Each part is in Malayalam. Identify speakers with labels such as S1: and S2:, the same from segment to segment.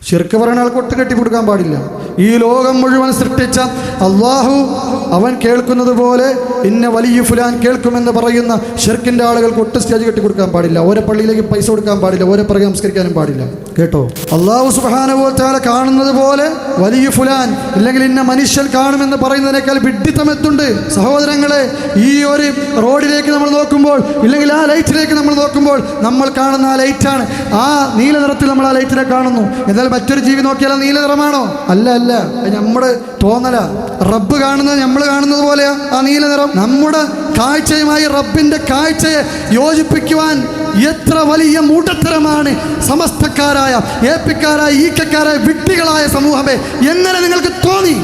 S1: ശിർക്ക് പറയുന്ന ആൾക്ക് ഒട്ട് കെട്ടി കൊടുക്കാൻ പാടില്ല. ഈ ലോകം മുഴുവൻ സൃഷ്ടിച്ച അള്ളാഹു അവൻ കേൾക്കുന്നത് പോലെ ഇന്ന വലിയ ഫുലാൻ കേൾക്കുമെന്ന് പറയുന്ന ഷിർക്കിൻ്റെ ആളുകൾക്ക് ഒട്ട് സ്റ്റേജ് കെട്ടി കൊടുക്കാൻ പാടില്ല. ഓരോ പള്ളിയിലേക്ക് പൈസ കൊടുക്കാൻ പാടില്ല. ഓരോ പിറകെ നമസ്കരിക്കാനും പാടില്ല. കേട്ടോ? അള്ളാഹു സുബ്ഹാനഹു വ തആല കാണുന്നത് പോലെ വലിയ ഫുലാൻ ഇല്ലെങ്കിൽ ഇന്ന മനുഷ്യൻ കാണുമെന്ന് പറയുന്നതിനേക്കാൾ വിഡ്ഢിത്തമെത്തുണ്ട്. സഹോദരങ്ങളെ, ഈ ഒരു റോഡിലേക്ക് നമ്മൾ നോക്കുമ്പോൾ ഇല്ലെങ്കിൽ ആ ലൈറ്റിലേക്ക് നമ്മൾ നോക്കുമ്പോൾ നമ്മൾ കാണുന്ന ആ ലൈറ്റാണ്. ആ നീല നിറത്തിൽ നമ്മൾ ആ ലൈറ്റിനെ കാണുന്നു. എന്നാൽ മറ്റൊരു ജീവി നോക്കിയാൽ നീല നിറമാണോ? അല്ല അല്ല, നമ്മുടെ തോന്നല. റബ്ബ് കാണുന്നത് നമ്മൾ കാണുന്നത് പോലെയാ ആ നീല നിറം. നമ്മുടെ കാഴ്ചയുമായി റബ്ബിന്റെ കാഴ്ചയെ യോജിപ്പിക്കുവാൻ എത്ര വലിയ മൂഢത്തരമാണ് സമസ്തക്കാരായ ഏപ്പിക്കാരായ ഈക്കക്കാരായ വിഡ്ഢികളായ സമൂഹമേ! എങ്ങനെ നിങ്ങൾക്ക് തോന്നി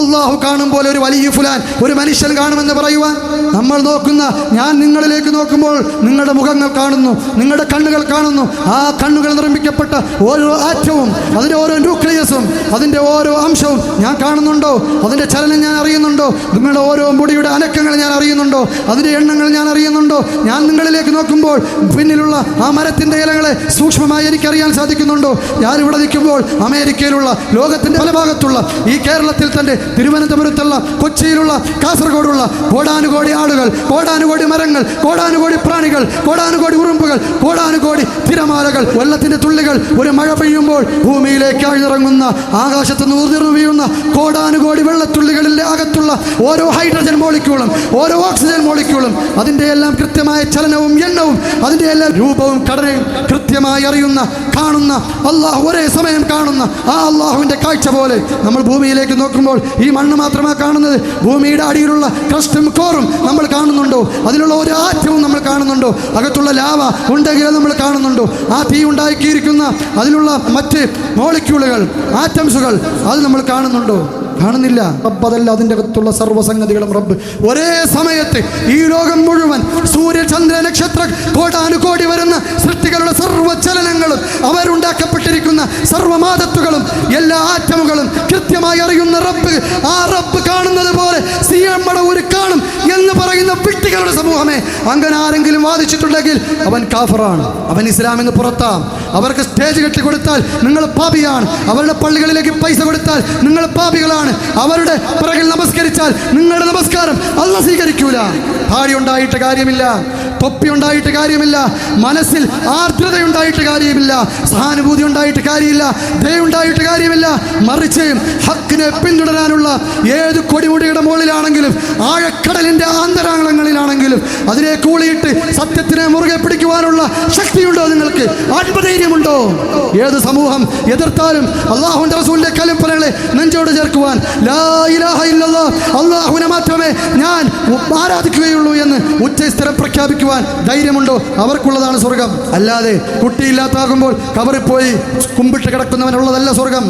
S1: അള്ളാഹു കാണും പോലെ ഒരു വലിയ ഫുലാൻ ഒരു മനുഷ്യൻ കാണുമെന്ന് പറയുവാൻ? നമ്മൾ നോക്കുന്ന, ഞാൻ നിങ്ങളിലേക്ക് നോക്കുമ്പോൾ നിങ്ങളുടെ മുഖങ്ങൾ കാണുന്നു, നിങ്ങളുടെ കണ്ണുകൾ കാണുന്നു. ആ കണ്ണുകൾ നിർമ്മിക്കപ്പെട്ട ഓരോ ആറ്റവും അതിൻ്റെ ഓരോ ന്യൂക്ലിയസും അതിൻ്റെ ഓരോ അംശവും ഞാൻ കാണുന്നുണ്ടോ? അതിൻ്റെ ചലനം ഞാൻ അറിയുന്നുണ്ടോ? നിങ്ങളുടെ ഓരോ മുടിയുടെ അനക്കങ്ങൾ ഞാൻ അറിയുന്നുണ്ടോ? അതിൻ്റെ എണ്ണങ്ങൾ ഞാൻ അറിയുന്നുണ്ടോ? ഞാൻ നിങ്ങളിലേക്ക് നോക്കുമ്പോൾ പിന്നിലുള്ള ആ മരത്തിൻ്റെ ഇലകളെ സൂക്ഷ്മമായി എനിക്കറിയാൻ സാധിക്കുന്നുണ്ടോ? ഞാനിവിടെ നിൽക്കുമ്പോൾ അമേരിക്കയിലുള്ള ലോകത്തിൻ്റെ പല ഭാഗത്തുള്ള ഈ കേരളത്തിൽ തന്നെ തിരുവനന്തപുരത്തുള്ള കൊച്ചിയിലുള്ള കാസർഗോഡുള്ള കോടാനുകോടി ആളുകൾ, കോടാനുകോടി മരങ്ങൾ, കോടാനുകോടി പ്രാണികൾ, കോടാനുകോടി ഉറുമ്പുകൾ, കോടാനുകോടി തിരമാലകൾ, വെള്ളത്തിന്റെ തുള്ളികൾ ഒരു മഴ പെയ്യുമ്പോൾ ഭൂമിയിലേക്ക് ആഴ്ന്നിറങ്ങുന്ന ആകാശത്ത് നൂർന്നിറങ്ങി വീഴുന്ന കോടാനുകോടി വെള്ളത്തുള്ളികളിലെ അകത്തുള്ള ഓരോ ഹൈഡ്രജൻ മോളിക്യൂളും ഓരോ ഓക്സിജൻ മോളിക്യൂളും അതിൻ്റെ എല്ലാം കൃത്യമായ ചലനവും എണ്ണവും അതിൻ്റെ എല്ലാം രൂപവും ഘടനയും കൃത്യമായി അറിയുന്ന കാണുന്ന അള്ളാഹു ഒരേ സമയം കാണുന്ന ആ അള്ളാഹുവിൻ്റെ കാഴ്ച പോലെ നമ്മൾ ഭൂമിയിലേക്ക് നോക്കുമ്പോൾ ഈ മണ്ണ് മാത്രമാണ് കാണുന്നത്. ഭൂമിയുടെ അടിയിലുള്ള ക്രസ്റ്റും കോറും നമ്മൾ കാണുന്നുണ്ടോ? അതിലുള്ള ഒരു ആറ്റവും നമ്മൾ കാണുന്നുണ്ടോ? അകത്തുള്ള ലാവ ഉണ്ടെങ്കിൽ നമ്മൾ കാണുന്നുണ്ടോ? ആ തീ ഉണ്ടാക്കിയിരിക്കുന്ന അതിലുള്ള മറ്റ് മോളിക്യൂളുകൾ, ആറ്റംസുകൾ അത് നമ്മൾ കാണുന്നുണ്ടോ? കാണുന്നില്ല. റബ്ബ് അതല്ല, അതിൻ്റെ അകത്തുള്ള സർവ്വസംഗതികളും റബ്ബ് ഒരേ സമയത്ത് ഈ ലോകം മുഴുവൻ സൂര്യ ചന്ദ്ര നക്ഷത്ര കോടാനുകോടി വരുന്ന സൃഷ്ടികളുടെ സർവ്വചലനങ്ങളും അവരുണ്ടാക്കപ്പെട്ടിരിക്കുന്ന സർവ്വമാതത്വങ്ങളും എല്ലാ ആറ്റമുകളും കൃത്യമായി അറിയുന്ന റബ്ബ്, ആ റബ്ബ് കാണുന്നത് പോലെ സിയമ്മടെ ഒരു കാണും എന്ന് പറയുന്ന വിഡ്ഢികളുടെ സമൂഹമേ, അങ്ങനെ ആരെങ്കിലും വാദിച്ചിട്ടുണ്ടെങ്കിൽ അവൻ കാഫറാണ്, അവൻ ഇസ്ലാമിന് പുറത്താം. അവർക്ക് സ്റ്റേജ് കെട്ടി കൊടുത്താൽ നിങ്ങൾ പാപിയാണ്. അവരുടെ പള്ളികളിലേക്ക് പൈസ കൊടുത്താൽ നിങ്ങൾ പാപികളാണ്. അവരുടെ പിറകിൽ നമസ്കരിച്ചാൽ നിങ്ങളുടെ നമസ്കാരം അല്ലാഹു സ്വീകരിക്കൂല. താടി ഉണ്ടായിട്ട് കാര്യമില്ല, തൊപ്പി ഉണ്ടായിട്ട് കാര്യമില്ല, മനസ്സിൽ ആർദ്രതയുണ്ടായിട്ട് കാര്യമില്ല, സഹാനുഭൂതി ഉണ്ടായിട്ട് കാര്യമില്ല, ദയുണ്ടായിട്ട് കാര്യമില്ല. മറിച്ച് ഹക്കിനെ പിന്തുടരാനുള്ള ഏത് കൊടിമുടിയുടെ മുകളിലാണെങ്കിലും ആഴക്കടലിൻ്റെ ആന്തരാളങ്ങളിലാണെങ്കിലും അതിനെ കൂളിയിട്ട് സത്യത്തിനെ മുറുകെ പിടിക്കുവാനുള്ള ശക്തിയുണ്ടോ നിങ്ങൾക്ക്? ആത്മധൈര്യമുണ്ടോ? ഏത് സമൂഹം എതിർത്താലും അള്ളാഹുവിൻ്റെ റസൂലിന്റെ കൽപ്പനകളെ നെഞ്ചോട് ചേർക്കുവാൻ, ലാ ഇലാഹ ഇല്ലല്ലാഹ്, അള്ളാഹുവിനെ മാത്രമേ ഞാൻ ആരാധിക്കുകയുള്ളൂ എന്ന് ഉച്ചസ്ഥിരം പ്രഖ്യാപിക്കുവാൻ ധൈര്യമുണ്ടോ? അവർക്കുള്ളതാണ് സ്വർഗം. അല്ലാതെ കുട്ടിയില്ലാത്താകുമ്പോൾ കബറിൽ പോയി കുമ്പിട്ട് കിടക്കുന്നവനുള്ളതല്ല സ്വർഗം.